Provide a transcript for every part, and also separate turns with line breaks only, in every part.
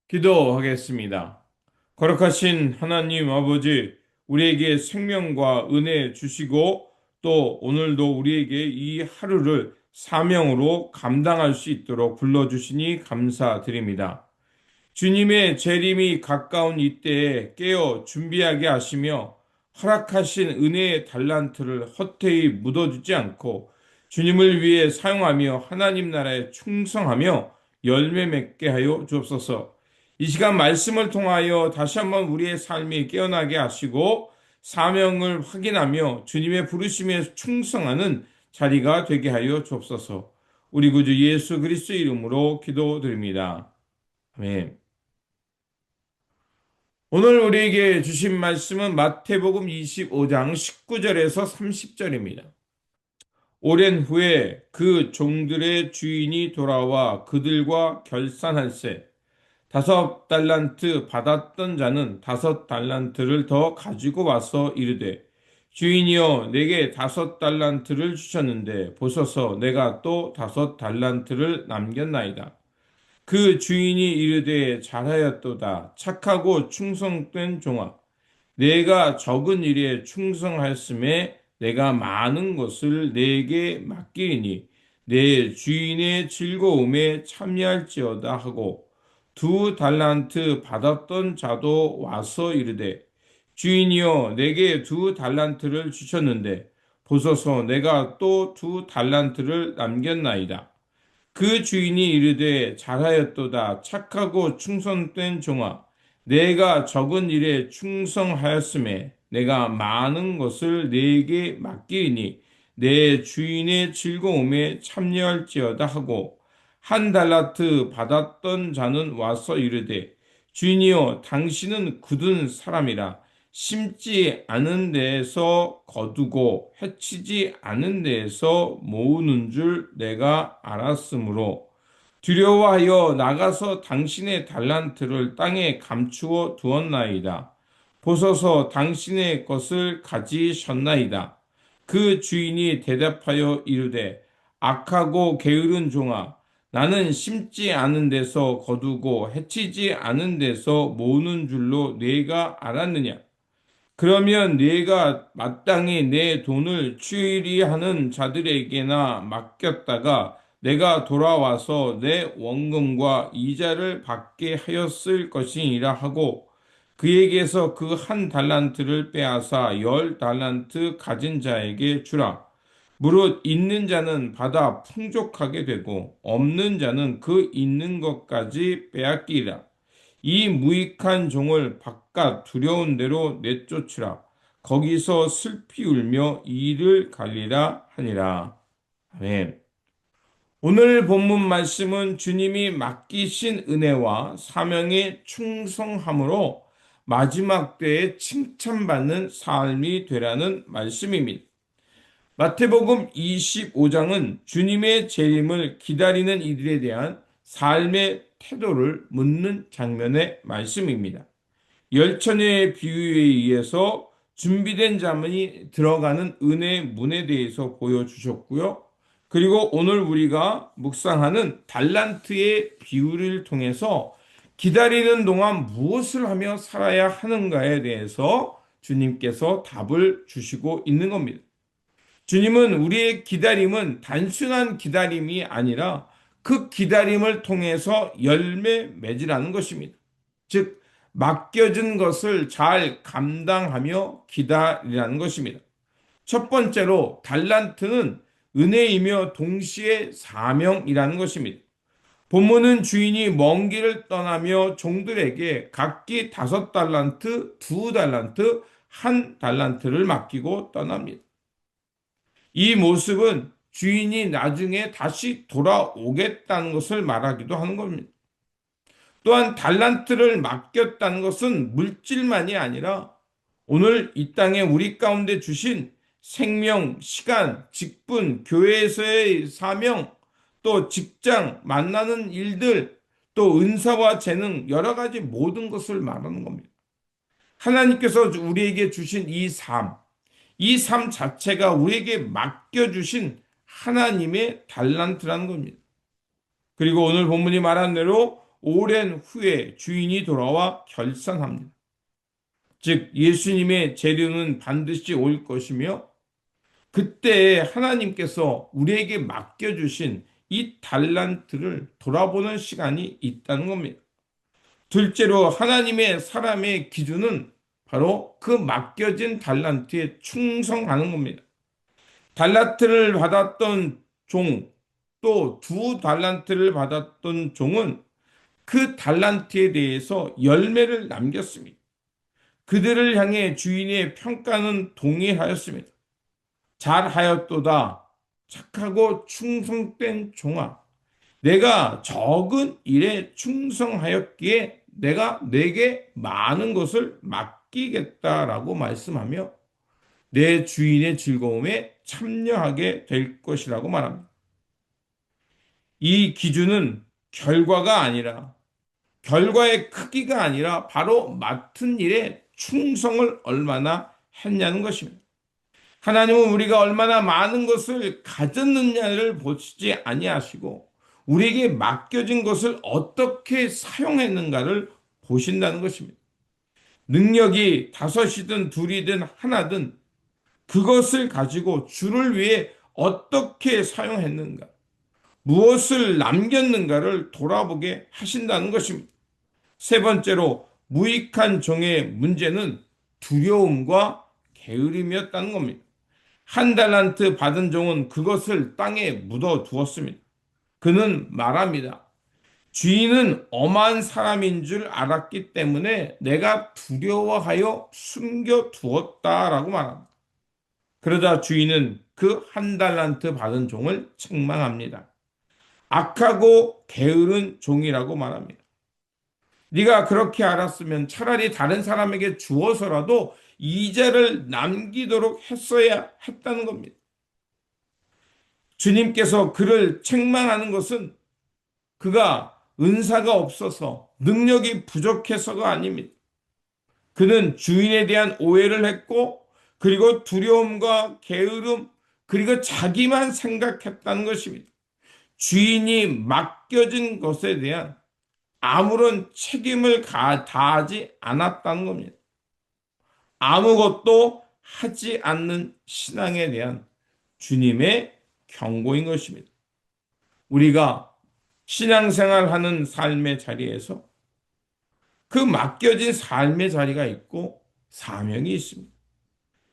기도하겠습니다. 거룩하신 하나님 아버지, 우리에게 생명과 은혜 주시고 또 오늘도 우리에게 이 하루를 사명으로 감당할 수 있도록 불러주시니 감사드립니다. 주님의 재림이 가까운 이때에 깨어 준비하게 하시며 허락하신 은혜의 달란트를 헛되이 묻어두지 않고 주님을 위해 사용하며 하나님 나라에 충성하며 열매 맺게 하여 주옵소서. 이 시간 말씀을 통하여 다시 한번 우리의 삶이 깨어나게 하시고 사명을 확인하며 주님의 부르심에 충성하는 자리가 되게 하여 주옵소서. 우리 구주 예수 그리스도의 이름으로 기도드립니다. 아멘. 오늘 우리에게 주신 말씀은 마태복음 25장 19절에서 30절입니다. 오랜 후에 그 종들의 주인이 돌아와 그들과 결산할세. 5달란트 받았던 자는 5달란트를 더 가지고 와서 이르되, 주인이여 내게 5달란트를 주셨는데 보소서 내가 또 5달란트를 남겼나이다. 그 주인이 이르되 잘하였도다. 착하고 충성된 종아. 내가 적은 일에 충성하였음에 내가 많은 것을 내게 맡기니 내 주인의 즐거움에 참여할지어다 하고 2달란트 받았던 자도 와서 이르되 주인이여 내게 2달란트를 주셨는데 보소서 내가 또 2달란트를 남겼나이다. 그 주인이 이르되 잘하였도다. 착하고 충성된 종아. 내가 적은 일에 충성하였음에 내가 많은 것을 내게 맡기니 내 주인의 즐거움에 참여할지어다 하고 1달란트 받았던 자는 와서 이르되 주인이여 당신은 굳은 사람이라 심지 않은 데에서 거두고 해치지 않은 데에서 모으는 줄 내가 알았으므로 두려워하여 나가서 당신의 달란트를 땅에 감추어 두었나이다. 보소서 당신의 것을 가지셨나이다. 그 주인이 대답하여 이르되 악하고 게으른 종아 나는 심지 않은 데서 거두고 해치지 않은 데서 모으는 줄로 네가 알았느냐? 그러면 네가 마땅히 내 돈을 추이리하는 자들에게나 맡겼다가 내가 돌아와서 내 원금과 이자를 받게 하였을 것이니라 하고 그에게서 그 1달란트를 빼앗아 10달란트 가진 자에게 주라. 무릇 있는 자는 받아 풍족하게 되고 없는 자는 그 있는 것까지 빼앗기리라. 이 무익한 종을 바깥 두려운 대로 내쫓으라. 거기서 슬피 울며 이를 갈리라 하니라. 아멘. 오늘 본문 말씀은 주님이 맡기신 은혜와 사명에 충성함으로 마지막 때에 칭찬받는 삶이 되라는 말씀입니다. 마태복음 25장은 주님의 재림을 기다리는 이들에 대한 삶의 태도를 묻는 장면의 말씀입니다. 열처녀의 비유에 의해서 준비된 자문이 들어가는 은혜의 문에 대해서 보여주셨고요. 그리고 오늘 우리가 묵상하는 달란트의 비유를 통해서 기다리는 동안 무엇을 하며 살아야 하는가에 대해서 주님께서 답을 주시고 있는 겁니다. 주님은 우리의 기다림은 단순한 기다림이 아니라 그 기다림을 통해서 열매 맺으라는 것입니다. 즉, 맡겨진 것을 잘 감당하며 기다리라는 것입니다. 첫 번째로 달란트는 은혜이며 동시에 사명이라는 것입니다. 본문은 주인이 먼 길을 떠나며 종들에게 각기 5달란트, 2달란트, 1달란트를 맡기고 떠납니다. 이 모습은 주인이 나중에 다시 돌아오겠다는 것을 말하기도 하는 겁니다. 또한 달란트를 맡겼다는 것은 물질만이 아니라 오늘 이 땅에 우리 가운데 주신 생명, 시간, 직분, 교회에서의 사명, 또 직장, 만나는 일들, 또 은사와 재능, 여러 가지 모든 것을 말하는 겁니다. 하나님께서 우리에게 주신 이 삶 자체가 우리에게 맡겨주신 하나님의 달란트라는 겁니다. 그리고 오늘 본문이 말한 대로 오랜 후에 주인이 돌아와 결산합니다. 즉, 예수님의 재림은 반드시 올 것이며, 그때 하나님께서 우리에게 맡겨주신 이 달란트를 돌아보는 시간이 있다는 겁니다. 둘째로 하나님의 사람의 기준은 바로 그 맡겨진 달란트에 충성하는 겁니다. 달란트를 받았던 종, 또 두 달란트를 받았던 종은 그 달란트에 대해서 열매를 남겼습니다. 그들을 향해 주인의 평가는 동일하였습니다. 잘하였도다. 착하고 충성된 종아. 내가 적은 일에 충성하였기에 내가 내게 많은 것을 맡기겠다라고 말씀하며 내 주인의 즐거움에 참여하게 될 것이라고 말합니다. 이 기준은 결과가 아니라, 결과의 크기가 아니라 바로 맡은 일에 충성을 얼마나 했냐는 것입니다. 하나님은 우리가 얼마나 많은 것을 가졌느냐를 보시지 아니하시고 우리에게 맡겨진 것을 어떻게 사용했는가를 보신다는 것입니다. 능력이 다섯이든 둘이든 하나든 그것을 가지고 주를 위해 어떻게 사용했는가, 무엇을 남겼는가를 돌아보게 하신다는 것입니다. 세 번째로 무익한 종의 문제는 두려움과 게으름이었다는 겁니다. 한 달란트 받은 종은 그것을 땅에 묻어 두었습니다. 그는 말합니다. 주인은 엄한 사람인 줄 알았기 때문에 내가 두려워하여 숨겨 두었다라고 말합니다. 그러자 주인은 그 한 달란트 받은 종을 책망합니다. 악하고 게으른 종이라고 말합니다. 네가 그렇게 알았으면 차라리 다른 사람에게 주어서라도 이자를 남기도록 했어야 했다는 겁니다. 주님께서 그를 책망하는 것은 그가 은사가 없어서 능력이 부족해서가 아닙니다. 그는 주인에 대한 오해를 했고, 그리고 두려움과 게으름, 그리고 자기만 생각했다는 것입니다. 주인이 맡겨진 것에 대한 아무런 책임을 다하지 않았다는 겁니다. 아무것도 하지 않는 신앙에 대한 주님의 경고인 것입니다. 우리가 신앙생활하는 삶의 자리에서 그 맡겨진 삶의 자리가 있고 사명이 있습니다.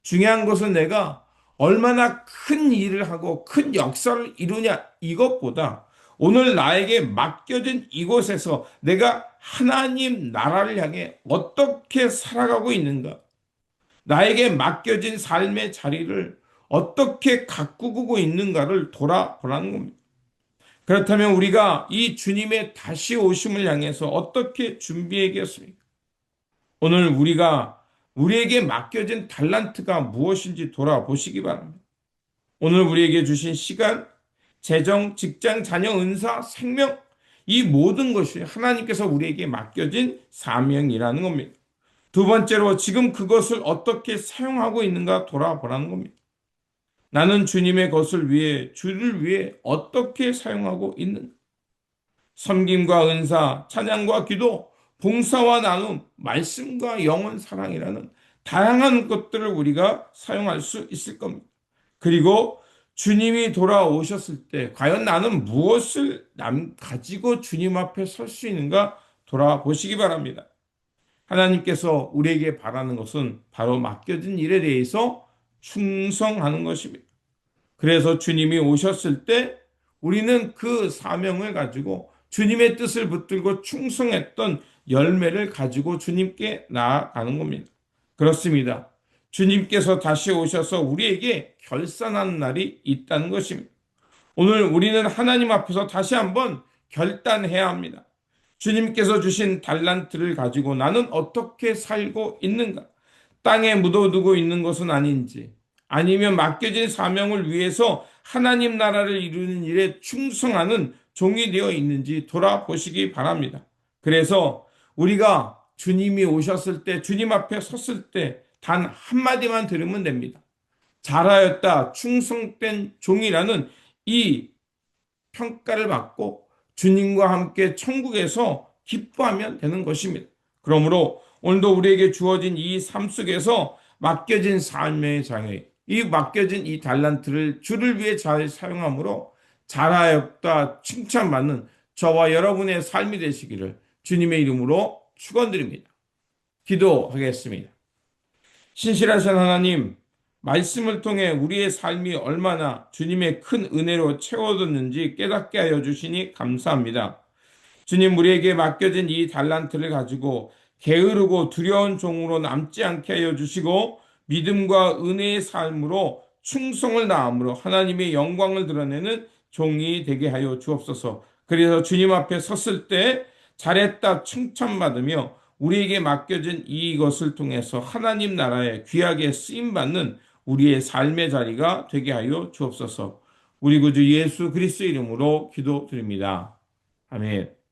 중요한 것은 내가 얼마나 큰 일을 하고 큰 역사를 이루냐 이것보다 오늘 나에게 맡겨진 이곳에서 내가 하나님 나라를 향해 어떻게 살아가고 있는가, 나에게 맡겨진 삶의 자리를 어떻게 가꾸고 있는가를 돌아보라는 겁니다. 그렇다면 우리가 이 주님의 다시 오심을 향해서 어떻게 준비하겠습니까? 오늘 우리에게 맡겨진 달란트가 무엇인지 돌아보시기 바랍니다. 오늘 우리에게 주신 시간, 재정, 직장, 자녀, 은사, 생명, 이 모든 것이 하나님께서 우리에게 맡겨진 사명이라는 겁니다. 두 번째로 지금 그것을 어떻게 사용하고 있는가 돌아보라는 겁니다. 나는 주님의 것을 위해, 주를 위해 어떻게 사용하고 있는가? 섬김과 은사, 찬양과 기도, 봉사와 나눔, 말씀과 영혼 사랑이라는 다양한 것들을 우리가 사용할 수 있을 겁니다. 그리고 주님이 돌아오셨을 때 과연 나는 무엇을 가지고 주님 앞에 설 수 있는가 돌아보시기 바랍니다. 하나님께서 우리에게 바라는 것은 바로 맡겨진 일에 대해서 충성하는 것입니다. 그래서 주님이 오셨을 때 우리는 그 사명을 가지고 주님의 뜻을 붙들고 충성했던 열매를 가지고 주님께 나아가는 겁니다. 그렇습니다. 주님께서 다시 오셔서 우리에게 결산하는 날이 있다는 것입니다. 오늘 우리는 하나님 앞에서 다시 한번 결단해야 합니다. 주님께서 주신 달란트를 가지고 나는 어떻게 살고 있는가? 땅에 묻어두고 있는 것은 아닌지, 아니면 맡겨진 사명을 위해서 하나님 나라를 이루는 일에 충성하는 종이 되어 있는지 돌아보시기 바랍니다. 그래서 우리가 주님이 오셨을 때, 주님 앞에 섰을 때 단 한마디만 들으면 됩니다. 잘하였다, 충성된 종이라는 이 평가를 받고 주님과 함께 천국에서 기뻐하면 되는 것입니다. 그러므로 오늘도 우리에게 주어진 이 삶 속에서 맡겨진 삶의 장애, 이 맡겨진 이 달란트를 주를 위해 잘 사용함으로 잘하였다 칭찬받는 저와 여러분의 삶이 되시기를 주님의 이름으로 축원드립니다. 기도하겠습니다. 신실하신 하나님, 말씀을 통해 우리의 삶이 얼마나 주님의 큰 은혜로 채워졌는지 깨닫게 하여 주시니 감사합니다. 주님, 우리에게 맡겨진 이 달란트를 가지고 게으르고 두려운 종으로 남지 않게 하여 주시고 믿음과 은혜의 삶으로 충성을 다함으로 하나님의 영광을 드러내는 종이 되게 하여 주옵소서. 그래서 주님 앞에 섰을 때 잘했다 칭찬받으며 우리에게 맡겨진 이것을 통해서 하나님 나라에 귀하게 쓰임받는 우리의 삶의 자리가 되게 하여 주옵소서. 우리 구주 예수 그리스도 이름으로 기도드립니다. 아멘.